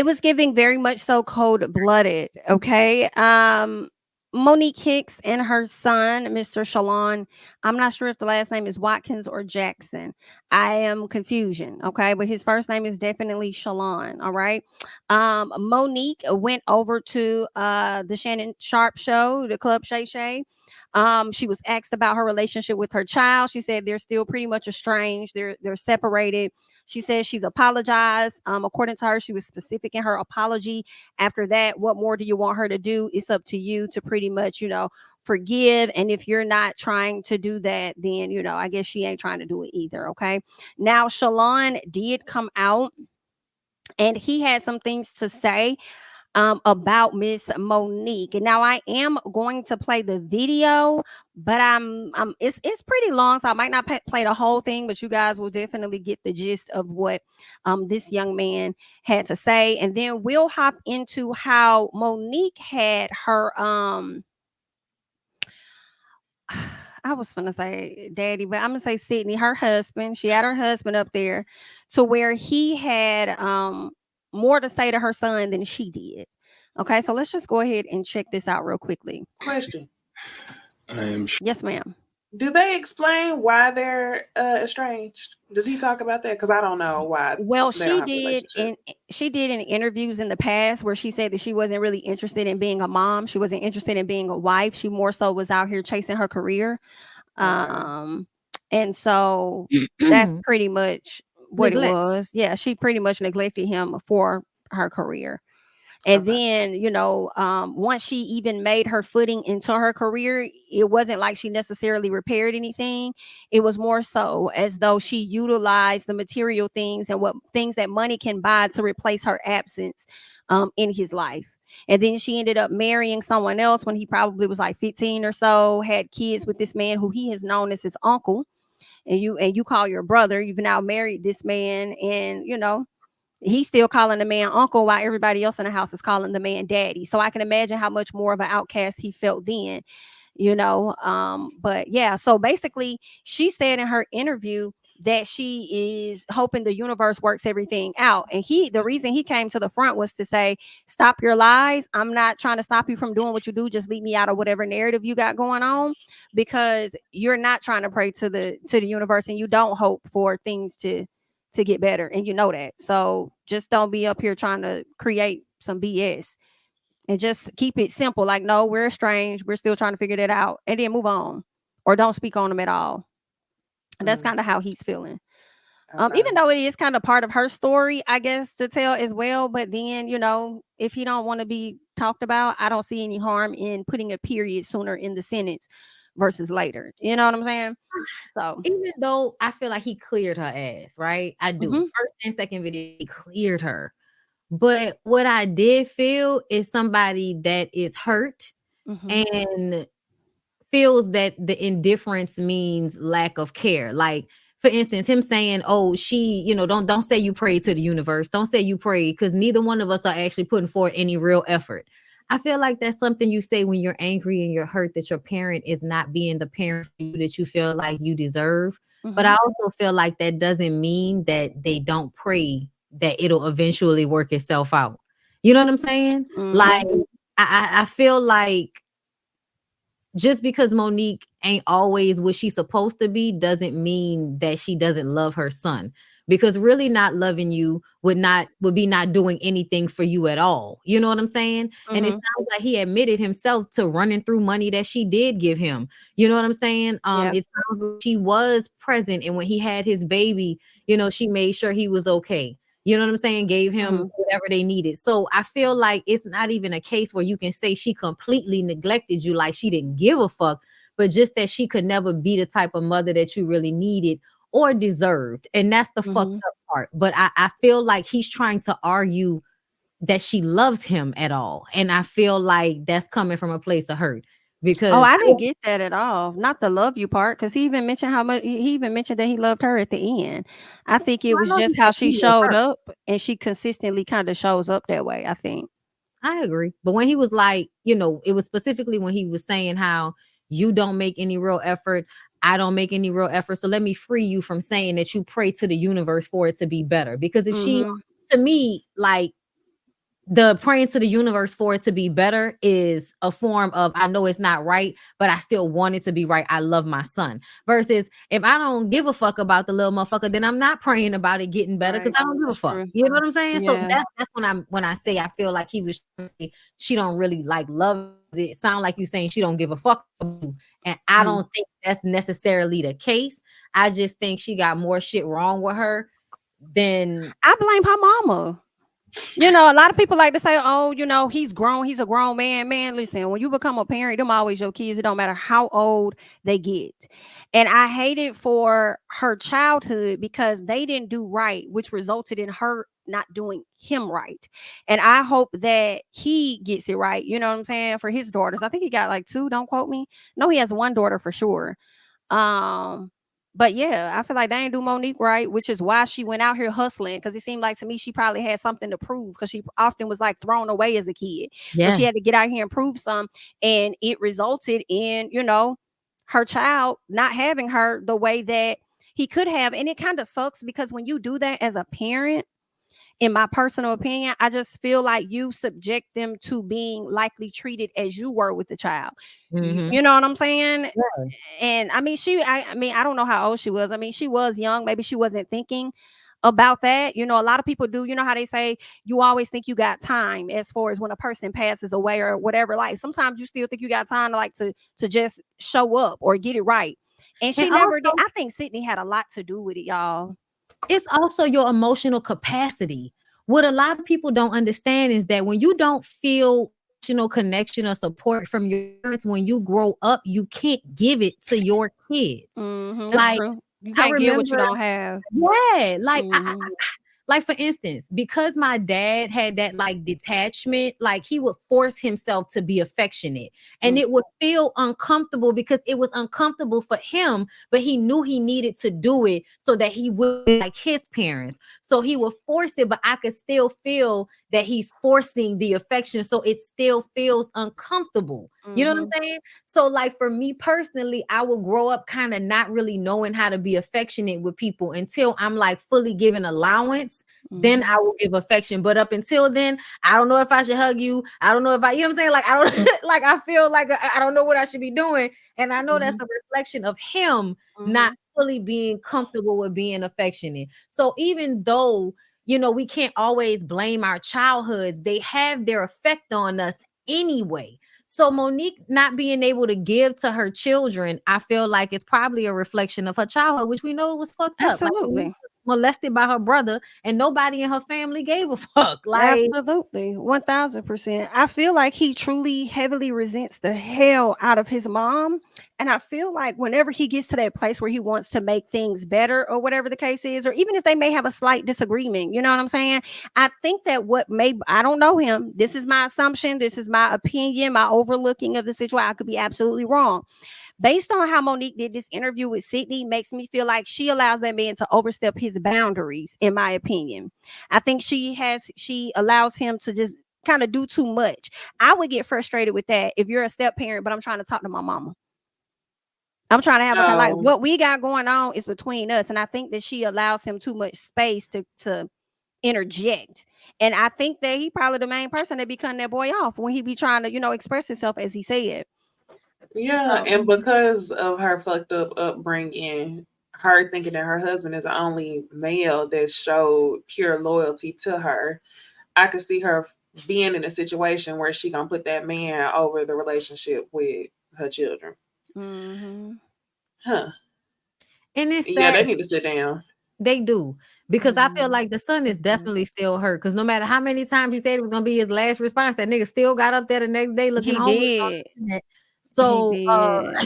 It was giving very much so cold-blooded, okay? Monique Hicks and her son, Mr. Shalon. I'm not sure if the last name is Watkins or Jackson. I am confusion, okay? But his first name is definitely Shalon, all right? Monique went over to the Shannon Sharp show, the Club Shay Shay. She was asked about her relationship with her child. She said they're still pretty much estranged. They're separated. She says she's apologized. According to her, she was specific in her apology. After that, what more do you want her to do? It's up to you to pretty much, forgive. And if you're not trying to do that, then, I guess she ain't trying to do it either. Okay. Now, Shalon did come out and he had some things to say about Miss Monique. And now I am going to play the video, but it's pretty long, so I might not play the whole thing, but you guys will definitely get the gist of what this young man had to say, and then we'll hop into how Monique had her I was gonna say daddy, but I'm gonna say Sydney, her husband. She had her husband up there to where he had more to say to her son than she did. Okay, so let's just go ahead and check this out real quickly. Question. Yes, ma'am. Do they explain why they're estranged? Does he talk about that? Because I don't know why. Well, she did in interviews in the past where she said that she wasn't really interested in being a mom. She wasn't interested in being a wife. She more so was out here chasing her career. And so that's pretty much what it was. Yeah, she pretty much neglected him for her career. And then, once she even made her footing into her career, it wasn't like she necessarily repaired anything. It was more so as though she utilized the material things and what things that money can buy to replace her absence in his life. And then she ended up marrying someone else when he probably was like 15 or so, had kids with this man who he has known as his uncle. And you call your brother. You've now married this man, and he's still calling the man uncle while everybody else in the house is calling the man daddy. So I can imagine how much more of an outcast he felt then, but yeah, so basically she said in her interview that she is hoping the universe works everything out. And the reason he came to the front was to say, stop your lies. I'm not trying to stop you from doing what you do. Just leave me out of whatever narrative you got going on, because you're not trying to pray to the universe, and you don't hope for things to get better, and you know that. So just don't be up here trying to create some BS, and just keep it simple. Like, no, we're estranged, we're still trying to figure that out, and then move on, or don't speak on them at all. And that's kind of how he's feeling. Even though it is kind of part of her story, I guess, to tell as well. But then, if he don't want to be talked about, I don't see any harm in putting a period sooner in the sentence versus later. You know what I'm saying? So even though I feel like he cleared her ass, right? I do. First and second video, he cleared her. But what I did feel is somebody that is hurt and feels that the indifference means lack of care. Like, for instance, him saying, oh, she, don't say you pray to the universe. Don't say you pray, because neither one of us are actually putting forth any real effort. I feel like that's something you say when you're angry and you're hurt that your parent is not being the parent for you that you feel like you deserve. But I also feel like that doesn't mean that they don't pray that it'll eventually work itself out. You know what I'm saying? Like, I feel like just because Monique ain't always what she's supposed to be doesn't mean that she doesn't love her son. Because really not loving you would be not doing anything for you at all. You know what I'm saying? And it sounds like he admitted himself to running through money that she did give him. You know what I'm saying? It sounds like she was present, and when he had his baby, she made sure he was okay. You know what I'm saying? Gave him whatever they needed. So I feel like it's not even a case where you can say she completely neglected you, like she didn't give a fuck, but just that she could never be the type of mother that you really needed or deserved. And that's the fucked up part. But I feel like he's trying to argue that she loves him at all. And I feel like that's coming from a place of hurt. Because I didn't get that at all. Not the love you part, because he even mentioned how much he even mentioned that he loved her at the end. I think it was just how she showed up, and she consistently kind of shows up that way, I think. I agree. But when he was like, it was specifically when he was saying how you don't make any real effort, I don't make any real effort. So let me free you from saying that you pray to the universe for it to be better. Because if she, to me, like, the praying to the universe for it to be better is a form of, I know it's not right, but I still want it to be right. I love my son. Versus if I don't give a fuck about the little motherfucker, then I'm not praying about it getting better because I don't give a fuck. True. You know what I'm saying? So Yeah. that's when I say I feel like he was, she don't really like love it. Sound like you saying she don't give a fuck about you. And I don't think that's necessarily the case. I just think she got more shit wrong with her than I blame her mama. You know, a lot of people like to say, oh, you know, he's grown. He's a grown man. Man, listen, when you become a parent, them always your kids. It don't matter how old they get. And I hate it for her childhood because they didn't do right, which resulted in her not doing him right. And I hope that he gets it right. You know what I'm saying? For his daughters. I think he got like 2. Don't quote me. No, he has 1 daughter for sure. But yeah, I feel like they ain't do Monique right, which is why she went out here hustling. Because it seemed like to me she probably had something to prove because she often was like thrown away as a kid. So she had to get out here and prove some, and it resulted in, you know, her child not having her the way that he could have. And it kind of sucks because when you do that as a parent, in my personal opinion, I just feel like you subject them to being likely treated as you were with the child. You know what I'm saying? Yeah. And I mean, I don't know how old she was. I mean, she was young. Maybe she wasn't thinking about that. You know, a lot of people do. You know how they say you always think you got time as far as when a person passes away or whatever. Like sometimes you still think you got time to like to just show up or get it right. And she And never did. also, I think Sydney had a lot to do with it, y'all. it's also your emotional capacity. What a lot of people don't understand is that when you don't feel emotional connection or support from your parents when you grow up, you can't give it to your kids. That's Like, true. You I can't get what you remember, don't have. yeah, like Mhm. like for instance, because my dad had that like detachment, like he would force himself to be affectionate, and it would feel uncomfortable because it was uncomfortable for him, but he knew he needed to do it so that he would be like his parents. So he would force it, but I could still feel that he's forcing the affection, so it still feels uncomfortable. You know what I'm saying? So like for me personally, I will grow up kind of not really knowing how to be affectionate with people until I'm like fully given allowance. Then I will give affection. But up until then, I don't know if I should hug you. I don't know if I, you know what I'm saying? Like, I don't like, I feel like I don't know what I should be doing. And I know that's a reflection of him not fully being comfortable with being affectionate. So even though, you know, we can't always blame our childhoods, they have their effect on us anyway. So Monique not being able to give to her children, I feel like it's probably a reflection of her childhood, which we know was fucked up. Like, Absolutely. molested by her brother, and nobody in her family gave a fuck. Like, Absolutely. 1000%. I feel like he truly heavily resents the hell out of his mom. And I feel like whenever he gets to that place where he wants to make things better or whatever the case is, or even if they may have a slight disagreement, you know what I'm saying? I think that I don't know him. This is my assumption. This is my opinion, my overlooking of the situation. I could be absolutely wrong. Based on how Monique did this interview with Sydney, makes me feel like she allows that man to overstep his boundaries, in my opinion. I think she allows him to just kind of do too much. I would get frustrated with that if you're a step parent, but I'm trying to talk to my mama. I'm trying to have a like what we got going on is between us. And I think that she allows him too much space to interject. And I think that he probably the main person that be cutting that boy off when he be trying to, you know, express himself as he said. Yeah, and because of her fucked up upbringing, her thinking that her husband is the only male that showed pure loyalty to her, I could see her being in a situation where she gonna put that man over the relationship with her children. Huh. and it's Yeah, sad. they need to sit down. They do, because I feel like the son is definitely still hurt. Because no matter how many times he said it was gonna be his last response, that nigga still got up there the next day looking He homeless on did. the internet. He So did. I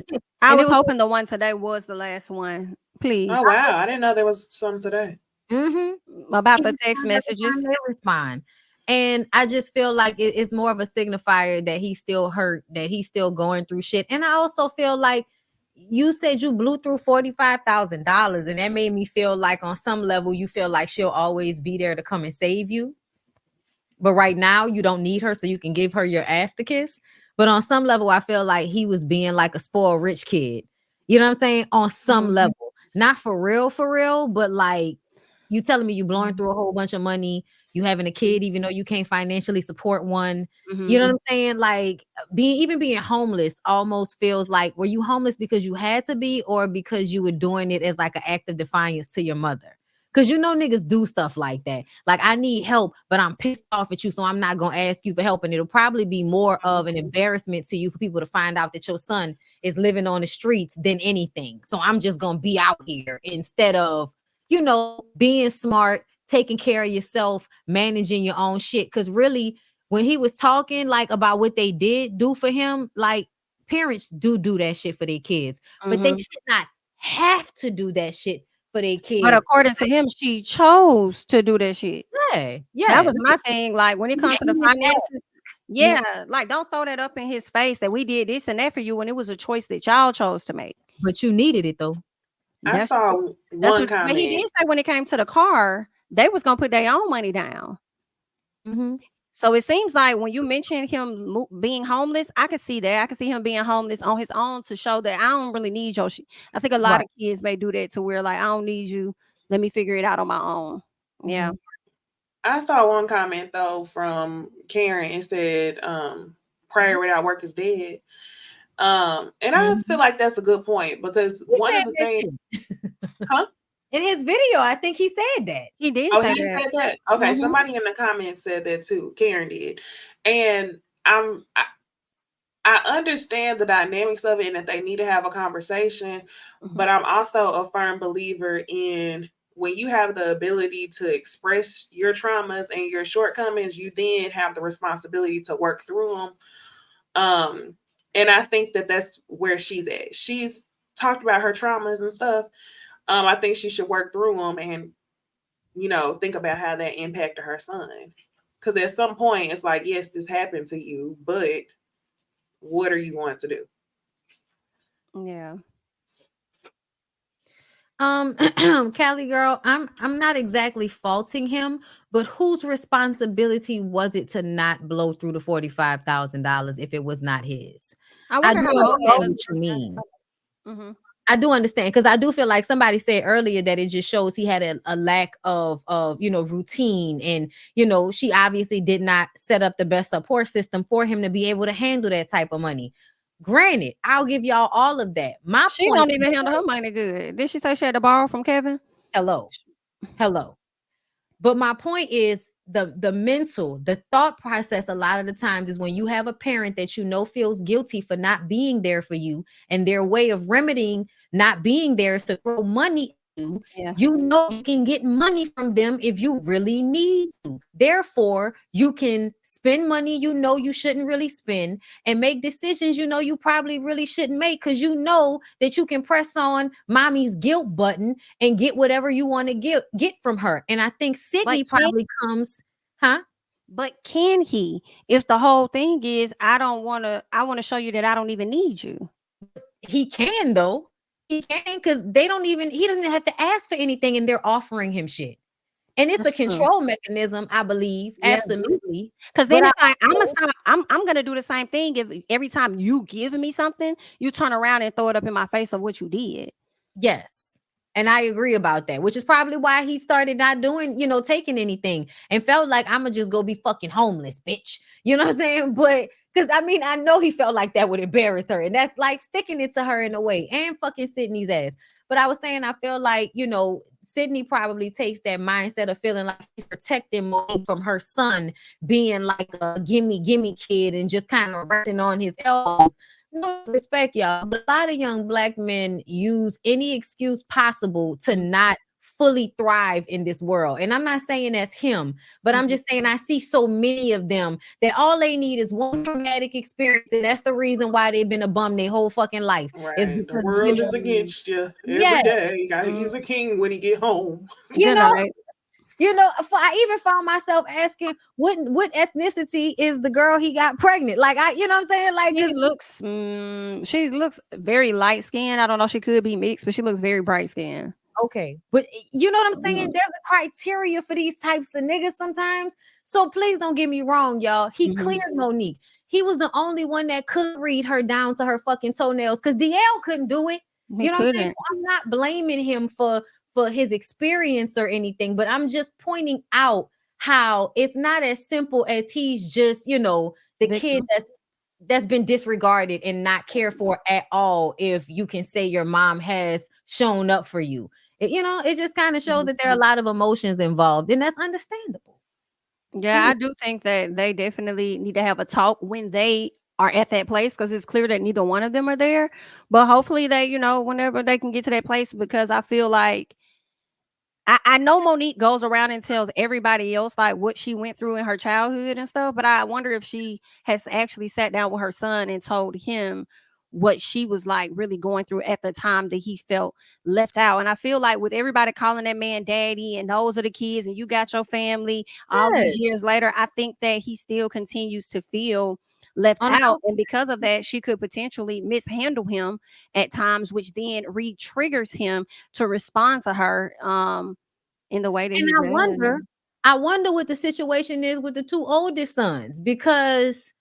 and it was was hoping the one today was the last one. Please. Oh wow, I didn't know there was some today. About the text messages. they respond. And I just feel like it's more of a signifier that he's still hurt, that he's still going through shit. And I also feel like you said you blew through $45,000, and that made me feel like on some level you feel like she'll always be there to come and save you. But right now you don't need her, so you can give her your ass to kiss. But on some level, I feel like he was being like a spoiled rich kid. You know what I'm saying? On some level, not for real, but like, you telling me you blowing through a whole bunch of money, you having a kid, even though you can't financially support one. Mm-hmm. You know what I'm saying? Like being homeless almost feels like, were you homeless because you had to be, or because you were doing it as like an act of defiance to your mother? Because niggas do stuff like that. Like, I need help, but I'm pissed off at you, so I'm not gonna ask you for help. And it'll probably be more of an embarrassment to you for people to find out that your son is living on the streets than anything. So I'm just gonna be out here instead of, being smart, taking care of yourself, managing your own shit. Because really, when he was talking like about what they did do for him, like, parents do that shit for their kids, but they should not have to do that shit for their kids. But according to him, she chose to do that shit. Yeah. That was my thing. Like, when it comes to the finances, like, don't throw that up in his face that we did this and that for you when it was a choice that y'all chose to make. But you needed it, though. I saw one comment. But he did say when it came to the car, they was gonna put their own money down. Mm-hmm. So it seems like when you mentioned him being homeless, I could see that. I could see him being homeless on his own to show that I don't really need your shit. I think a lot of kids may do that to where, like, I don't need you. Let me figure it out on my own. Yeah. I saw one comment though from Karen. It said, prayer without work is dead. And I feel like that's a good point, because one of the things, in his video, I think he said that. He did. He said that. Okay, somebody in the comments said that too. Karen did, and I understand the dynamics of it and that they need to have a conversation, but I'm also a firm believer in, when you have the ability to express your traumas and your shortcomings, you then have the responsibility to work through them. And I think that that's where she's at. She's talked about her traumas and stuff. I think she should work through them and, think about how that impacted her son. Because at some point, it's like, yes, this happened to you, but what are you going to do? Yeah. Callie girl, I'm not exactly faulting him, but whose responsibility was it to not blow through the $45,000 if it was not his? I do know what you mean. I do understand, because I do feel like somebody said earlier that it just shows he had a lack of routine, and she obviously did not set up the best support system for him to be able to handle that type of money. Granted, I'll give y'all all of that. She don't even handle her money good. Did she say she had to borrow from Kevin? Hello. But my point is, the thought process a lot of the times is, when you have a parent that feels guilty for not being there for you, and their way of remedying not being there is to throw money at you. You can get money from them if you really need to. Therefore, you can spend money you shouldn't really spend, and make decisions you probably really shouldn't make, because that you can press on mommy's guilt button and get whatever you want to get from her. And I think Sydney probably comes, But can he? If the whole thing is, I want to show you that I don't even need you. He can, though. He can, because he doesn't have to ask for anything, and they're offering him shit. And it's a control mechanism, I believe. Yeah. Absolutely. Because then it's like, I'm gonna do the same thing if every time you give me something, you turn around and throw it up in my face of what you did. Yes. And I agree about that, which is probably why he started not doing, taking anything, and felt like, I'm gonna just go be fucking homeless, bitch. You know what I'm saying? But because I know he felt like that would embarrass her, and that's like sticking it to her in a way, and fucking Sydney's ass. But I was saying, I feel like, Sydney probably takes that mindset of feeling like he's protecting Monique from her son being like a gimme kid and just kind of resting on his elbows. No respect, y'all, but a lot of young Black men use any excuse possible to not fully thrive in this world. And I'm not saying that's him, but I'm just saying I see so many of them that all they need is one traumatic experience, and that's the reason why they've been a bum their whole fucking life. Right. The world is against you every day. You gotta use a king when he get home. I even found myself asking what ethnicity is the girl he got pregnant. Like, what I'm saying? Like, she looks very light skinned. I don't know, she could be mixed, but she looks very bright skinned. Okay, but you know what I'm saying? There's a criteria for these types of niggas sometimes. So please don't get me wrong, y'all. He cleared Monique. He was the only one that could read her down to her fucking toenails, because DL couldn't do it. You know what I'm saying? I'm not blaming him for his experience or anything, but I'm just pointing out how it's not as simple as he's just, you know, the kid that's been disregarded and not cared for at all. If you can say your mom has shown up for you, you know, it just kind of shows that there are a lot of emotions involved, and that's understandable. Yeah, I do think that they definitely need to have a talk when they are at that place, because it's clear that neither one of them are there. But hopefully they, whenever they can get to that place, because I feel like I know Monique goes around and tells everybody else like what she went through in her childhood and stuff, but I wonder if she has actually sat down with her son and told him what she was like really going through at the time that he felt left out. And I feel like with everybody calling that man daddy and those are the kids and you got your family all these years later, I think that he still continues to feel left out. And because of that, she could potentially mishandle him at times, which then re-triggers him to respond to her in the way that And he does. I wonder what the situation is with the two oldest sons, because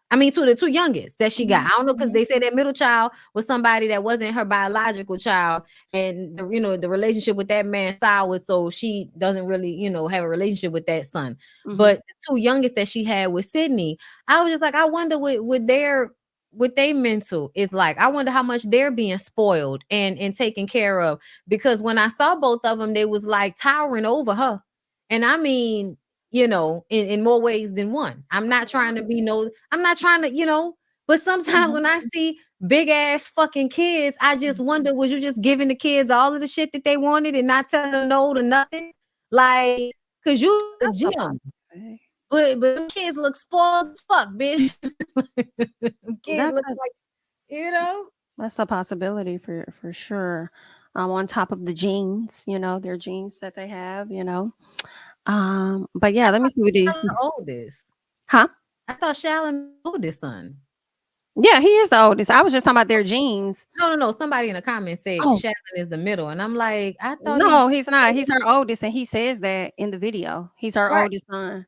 I mean, to the two youngest that she got. I don't know, because they said that middle child was somebody that wasn't her biological child, and the relationship with that man soured, so she doesn't really, have a relationship with that son. But the two youngest that she had with Sydney, I was just like, I wonder what their mental is like. I wonder how much they're being spoiled and taken care of, because when I saw both of them, they was like towering over her, and I mean, in more ways than one. I'm not trying to, but sometimes when I see big ass fucking kids, I just wonder, was you just giving the kids all of the shit that they wanted and not telling them no to nothing? Like, cause you a gym, but them kids look spoiled as fuck, bitch. Kids look like, that's a possibility for sure. On top of the genes, their genes that they have, but yeah, let me see what these. The oldest, huh? I thought Shalon the oldest son. Yeah, he is the oldest. I was just talking about their genes. No. Somebody in the comments said Shalon is the middle, and I'm like, I thought no, he's not. He's her oldest, and he says that in the video. He's her oldest son.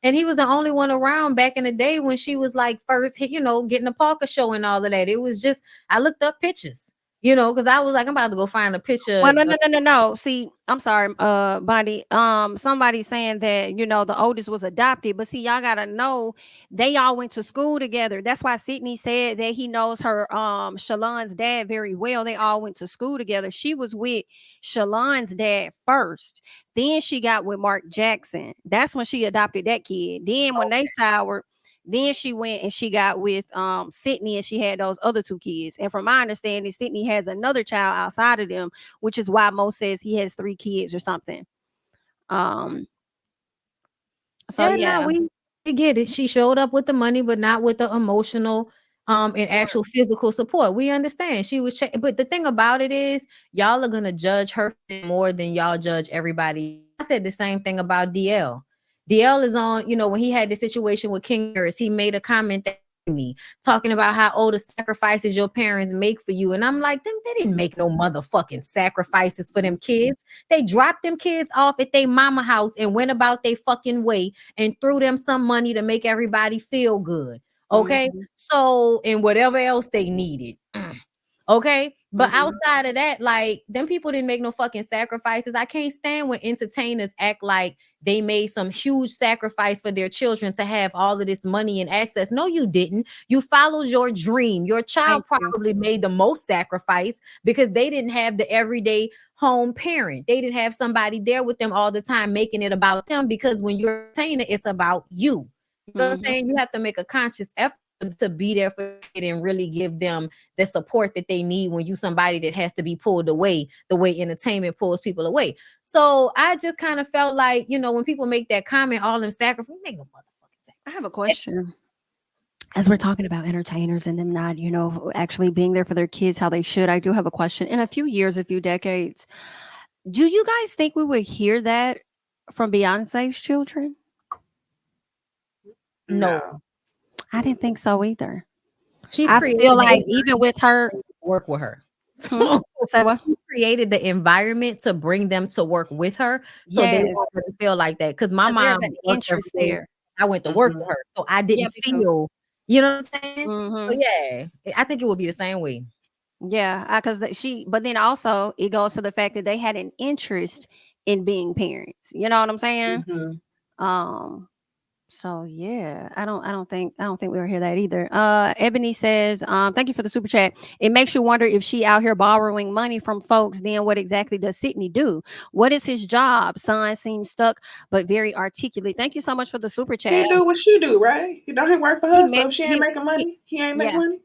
And he was the only one around back in the day when she was like first, getting a Parker show and all of that. It was just, I looked up pictures, because I was like, I'm about to go find a picture. Well, no. See, I'm sorry, Bondy. Somebody saying that the oldest was adopted, but see, y'all gotta know they all went to school together. That's why Sydney said that he knows her Shalon's dad very well. They all went to school together. She was with Shalon's dad first, then she got with Mark Jackson. That's when she adopted that kid. Then when they soured, then she went and she got with Sydney, and she had those other two kids. And from my understanding, Sydney has another child outside of them, which is why Mo says he has 3 kids or something. So yeah, we get it. She showed up with the money, but not with the emotional and actual physical support. We understand she was but the thing about it is, y'all are gonna judge her more than y'all judge everybody. I said the same thing about DL. DL is on, when he had the situation with King Harris, he made a comment that me talking about how the sacrifices your parents make for you. And I'm like, they didn't make no motherfucking sacrifices for them kids. They dropped them kids off at their mama house and went about their fucking way and threw them some money to make everybody feel good. Okay. So, and whatever else they needed. Okay. But outside of that, like, them people didn't make no fucking sacrifices. I can't stand when entertainers act like they made some huge sacrifice for their children to have all of this money and access. No, you didn't. You followed your dream. Your child probably made the most sacrifice because they didn't have the everyday home parent. They didn't have somebody there with them all the time, making it about them, because when you're a entertainer, it's about you. You know what I'm saying? You have to make a conscious effort to be there for it and really give them the support that they need when you somebody that has to be pulled away the way entertainment pulls people away. So I just kind of felt like, when people make that comment, all them sacrifice, make no motherfucking sacrifice. I have a question. As we're talking about entertainers and them not, actually being there for their kids how they should, I do have a question. In a few years, a few decades, do you guys think we would hear that from Beyonce's children? No. I didn't think so either. I feel like even with her, work with her. So she created the environment to bring them to work with her, so they won't feel like that. Because my mom, an interest there. I went to work with her, so I didn't feel. You know what I'm saying? So yeah, I think it would be the same way. Yeah, because but then also it goes to the fact that they had an interest in being parents. You know what I'm saying? Mm-hmm. So yeah, I don't think we were hear that either. Ebony says, thank you for the super chat. It makes you wonder if she out here borrowing money from folks, then what exactly does Sydney do? What is his job? Son seems stuck but very articulate. Thank you so much for the super chat. He do what she do, right? He don't work for her, so if she ain't making money, he ain't make money.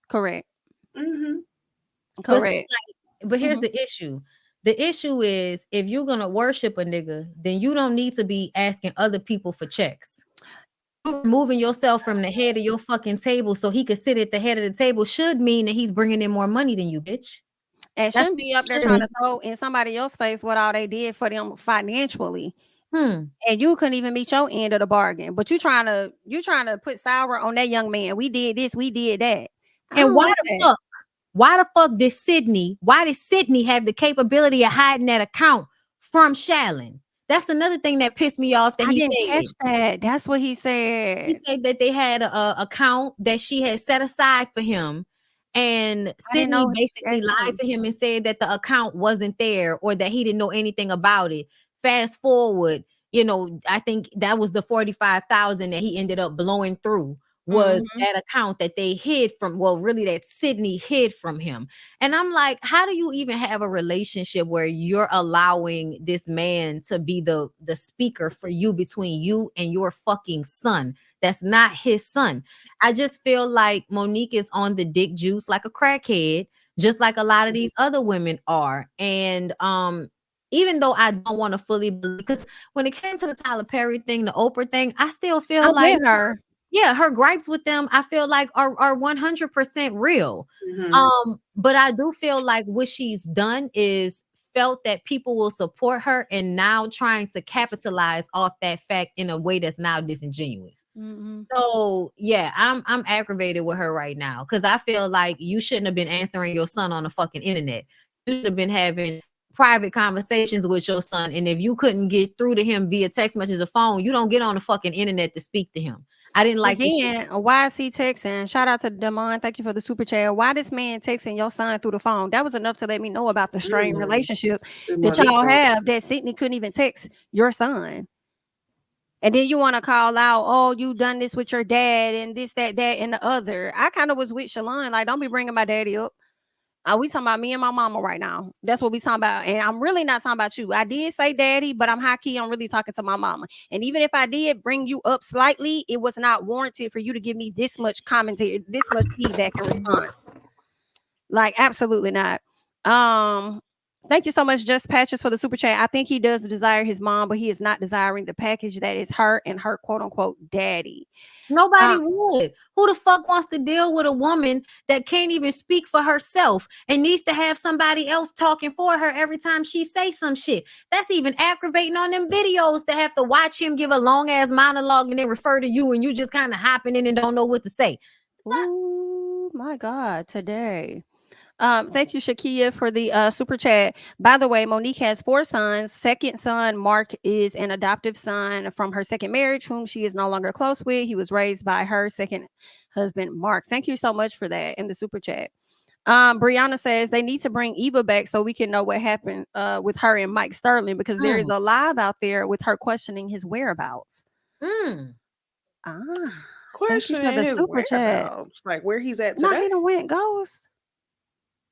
Correct. Mm-hmm. Correct. But here's the issue. The issue is if you're gonna worship a nigga, then you don't need to be asking other people for checks. You removing yourself from the head of your fucking table so he could sit at the head of the table should mean that he's bringing in more money than you, bitch. And shouldn't be up there trying to throw in somebody else's face what all they did for them financially. And you couldn't even meet your end of the bargain. But you trying to put sour on that young man. We did this, we did that. And why the fuck did Sydney have the capability of hiding that account from Shalon? That's another thing that pissed me off. That I didn't catch that. That's what he said. He said that they had a account that she had set aside for him, and Sydney basically lied to him and said that the account wasn't there or that he didn't know anything about it. Fast forward, I think that was the 45,000 that he ended up blowing through. Was that account that they hid from, really that Sydney hid from him. And I'm like, how do you even have a relationship where you're allowing this man to be the speaker for you between you and your fucking son? That's not his son. I just feel like Monique is on the dick juice like a crackhead, just like a lot of these other women are. And even though I don't want to fully believe, because when it came to the Tyler Perry thing, the Oprah thing, I still feel like her. Yeah, her gripes with them, I feel like are 100% real. But I do feel like what she's done is felt that people will support her and now trying to capitalize off that fact in a way that's now disingenuous. So yeah, I'm aggravated with her right now because I feel like you shouldn't have been answering your son on the fucking internet. You should have been having private conversations with your son, and if you couldn't get through to him via text message or phone, you don't get on the fucking internet to speak to him. I didn't like this shit. Why is he texting? Shout out to Damon. Thank you for the super chat. Why this man texting your son through the phone? That was enough to let me know about the strained relationship that y'all have, that Sydney couldn't even text your son. And then you want to call out, oh, you done this with your dad and this, that, and the other. I kind of was with Shalon. Like, don't be bringing my daddy up. We talking about me and my mama right now. That's what we talking about. And I'm really not talking about you. I did say daddy, but I'm high key. I'm really talking to my mama. And even if I did bring you up slightly, it was not warranted for you to give me this much commentary, this much feedback and response. Like, absolutely not. Thank you so much, Just Patches, for the super chat. I think he does desire his mom, but he is not desiring the package that is her and her quote unquote daddy. Nobody would. Who the fuck wants to deal with a woman that can't even speak for herself and needs to have somebody else talking for her every time she say some shit? That's even aggravating on them videos to have to watch him give a long ass monologue and then refer to you and you just kind of hopping in and don't know what to say. Oh my God, today. Thank you, Shakia, for the super chat. By the way, Monique has 4 sons. Second son, Mark, is an adoptive son from her second marriage, whom she is no longer close with. He was raised by her second husband, Mark. Thank you so much for that in the super chat. Brianna says they need to bring Eva back so we can know what happened with her and Mike Sterling, because there is a live out there with her questioning his whereabouts. Questioning his whereabouts, like where he's at today. Not he done went ghost.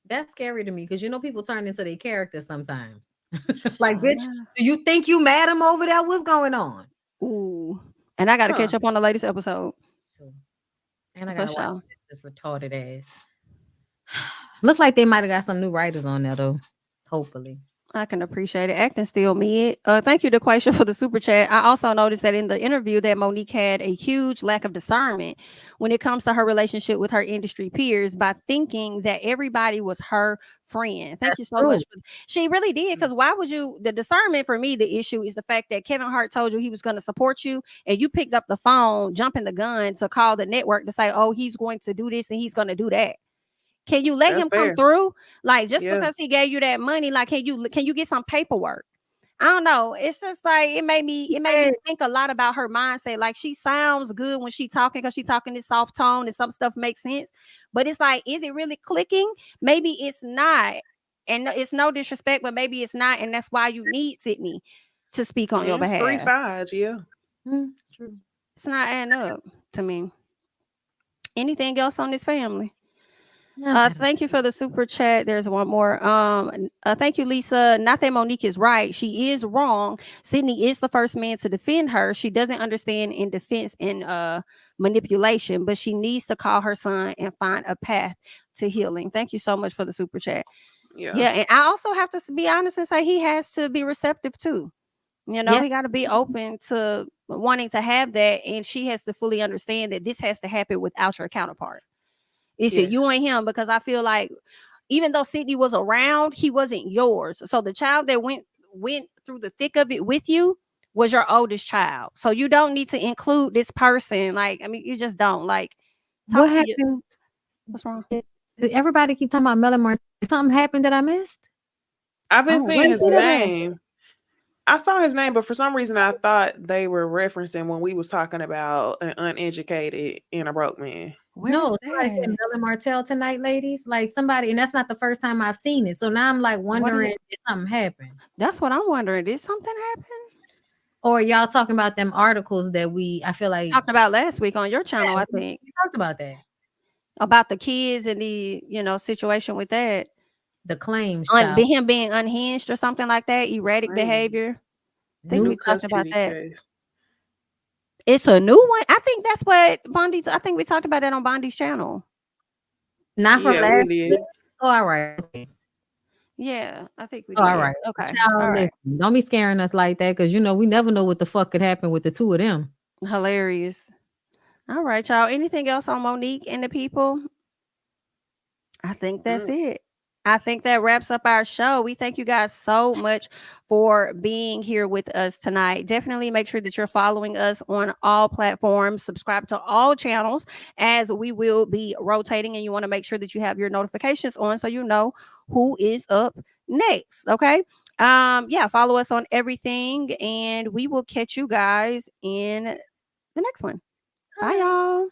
That's scary to me because people turn into their character sometimes. Like, bitch, do you think you mad him over there? What's going on? Ooh, and I got to catch up on the latest episode. And I got to watch this retarded ass. Look like they might have got some new writers on there though. Hopefully. I can appreciate it. Acting still mid. Thank you to Quaisha for the super chat. I also noticed that in the interview that Monique had a huge lack of discernment when it comes to her relationship with her industry peers by thinking that everybody was her friend. Thank you so much. She really did, because why would you? The discernment for me, the issue is the fact that Kevin Hart told you he was going to support you, and you picked up the phone, jumping the gun to call the network to say, oh, he's going to do this and he's going to do that. Can you let him come through? Like, just because he gave you that money, like, can you get some paperwork? I don't know. It's just like it made me think a lot about her mindset. Like, she sounds good when she talking because she talking this soft tone and some stuff makes sense. But it's like, is it really clicking? Maybe it's not. And it's no disrespect, but maybe it's not, and that's why you need Sydney to speak on your It's behalf. 3 sides, yeah. True. It's not adding up to me. Anything else on this family? Thank you for the super chat. There's one more. Thank you, Lisa. Not that Monique is right. She is wrong. Sydney is the first man to defend her. She doesn't understand in defense and manipulation, but she needs to call her son and find a path to healing. Thank you so much for the super chat. Yeah, and I also have to be honest and say he has to be receptive too. You know, he got to be open to wanting to have that, and she has to fully understand that this has to happen without your counterpart. It's you and him, because I feel like even though Sydney was around, he wasn't yours. So the child that went through the thick of it with you was your oldest child. So you don't need to include this person. Like, I mean, you just don't. Like, what happened? What's wrong? Everybody keep talking about Melon Martell. Something happened that I missed? I've been seeing his name. I saw his name, but for some reason I thought they were referencing when we was talking about an uneducated and a broke man. No, somebody said Melon Martell tonight, ladies. Like somebody, and that's not the first time I've seen it. So now I'm like wondering if something happened. That's what I'm wondering. Did something happen? Or y'all talking about them articles that I feel like talked about last week on your channel, I think. We talked about that. About the kids and the, situation with that. The claims. Him being unhinged or something like that. Erratic behavior. I think we talked about that. Case. It's a new one. I think that's what I think we talked about that on Bondy's channel. Not from last week. Oh, all right. Okay. Yeah, I think we did. All right. Okay. All right. Don't be scaring us like that, because we never know what the fuck could happen with the two of them. Hilarious. All right, y'all. Anything else on Monique and the people? I think that's it. I think that wraps up our show. We thank you guys so much for being here with us tonight. Definitely make sure that you're following us on all platforms. Subscribe to all channels, as we will be rotating, and you want to make sure that you have your notifications on so you know who is up next. Okay. Follow us on everything, and we will catch you guys in the next one. Bye, y'all.